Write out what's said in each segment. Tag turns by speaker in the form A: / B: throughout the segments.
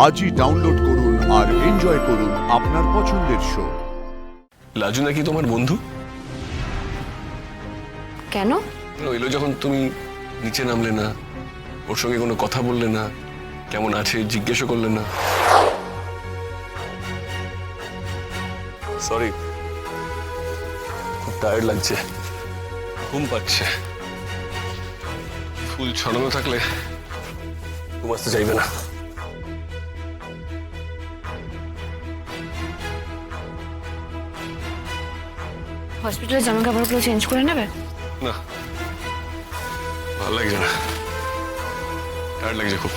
A: আজই ডাউনলোড করুন আর এনজয় করুন আপনার পছন্দের শো।
B: লাজু নাকি তোমার বন্ধু?
C: কেন?
B: এলো যখন তুমি নিচে নামলে না, ওর সঙ্গে কোনো কথা বললে না, কেমন আছে জিজ্ঞেসও করলে না। সরি, খুব টায়ার্ড লাগছে, ঘুম পাচ্ছে। ফুল ছড়ানো থাকলে ঘুম আসতে চাইবে না।
C: হসপিটালের জামা কাপড়গুলো চেঞ্জ করে নেবে?
B: না, ভালো লাগছে না, টায়ার্ড লাগছে খুব।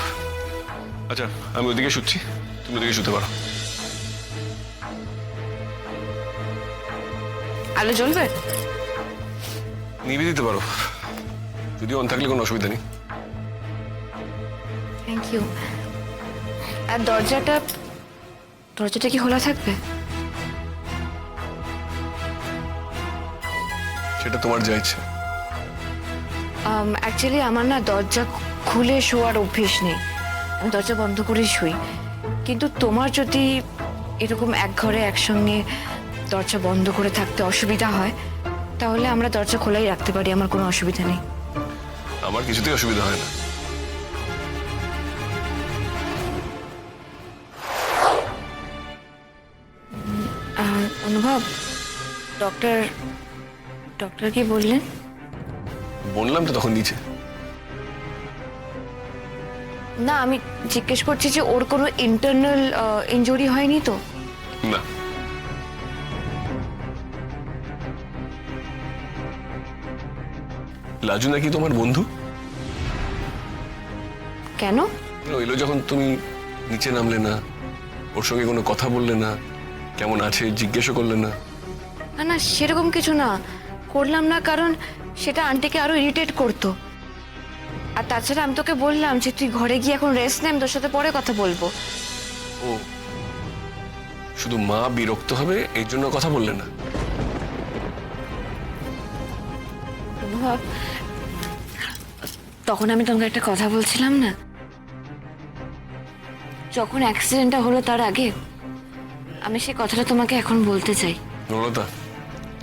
B: আচ্ছা, আমি ওদিকে শুচ্ছি, তুমি ওদিকে শুতে পারো।
C: আলো জ্বলবে?
B: নিভে দিতে পারো, যদি অন থাকলে কোনো অসুবিধা নেই।
C: Thank you. আর দরজাটা কি খোলা থাকবে?
B: সেটা তোমার যা ইচ্ছে।
C: অ্যাকচুয়ালি আমার না দরজা খুলে শোয়ার অভ্যেস নেই, আমি দরজা বন্ধ করেই শুই। কিন্তু তোমার যদি এরকম এক ঘরে একসঙ্গে দরজা বন্ধ করে থাকতে অসুবিধা হয়, তাহলে আমরা দরজা খোলাই রাখতে পারি, আমার কোনো অসুবিধা নেই।
B: আমার কিছুতেই অসুবিধা হয় না।
C: অনুভব, ডক্টর কি বললেন?
B: বললাম তো তখন নিচে।
C: না, আমি জিজ্ঞেস করছি যে ওর কোনো ইন্টারনাল ইনজুরি হয়নি তো?
B: না। লাজু নাকি তোমার বন্ধু?
C: কেন?
B: এলো যখন তুমি নিচে নামলে না, ওর সঙ্গে কোনো কথা বললে না, কেমন আছে জিজ্ঞেসও করলে না।
C: না না, সেরকম কিছু না, করলাম না, কারণ সেটা আন্টিকে আরো ইরিটেট করতো। আর তাছাড়া আমি তোকে বললাম যে তুই ঘরে গিয়ে এখন রেস্ট নে, আমি তোর সাথে পরে কথা বলবো।
B: ও, শুধু মা বিরক্ত হবে এই জন্য কথা বললে না?
C: অনুভব, তখন আমি তোমাকে একটা কথা বলছিলাম না, যখন অ্যাক্সিডেন্টটা হলো তার আগে, আমি সেই কথাটা তোমাকে এখন বলতে চাই।
B: নলতা,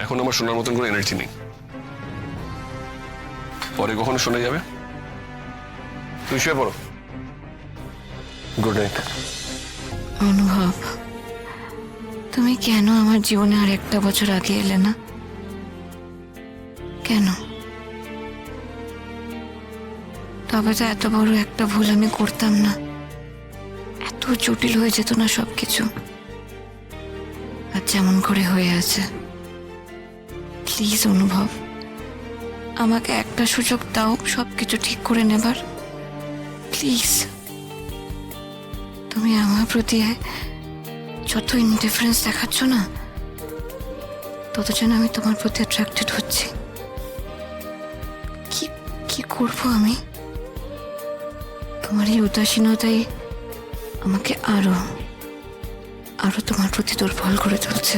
B: এখন আমার শোনার মতন কোনো এনার্জি নেই, পরে কখনো শোনা যাবে। তুই শুয়ে পড়ো। Good night.
C: অনুভব, তুমি কেন আমার জীবনে আর একটা বছর আগে এলে না? কেন? তবে তো এত বড় একটা ভুল আমি করতাম না, এত জটিল হয়ে যেত না সবকিছু। আর যেমন করে হয়ে আছে। প্লিজ অনুভব, আমাকে একটা সুযোগ দাও সবকিছু ঠিক করে নেবার, প্লিজ। তুমি আমার প্রতি যত ইনডিফারেন্স দেখাচ্ছ না, তত যেন আমি তোমার প্রতি অ্যাট্রাক্টেড হচ্ছি। কি করবো আমি? তোমার এই উদাসীনতাই আমাকে আরো তোমার প্রতি দুর্বল করে তুলছে।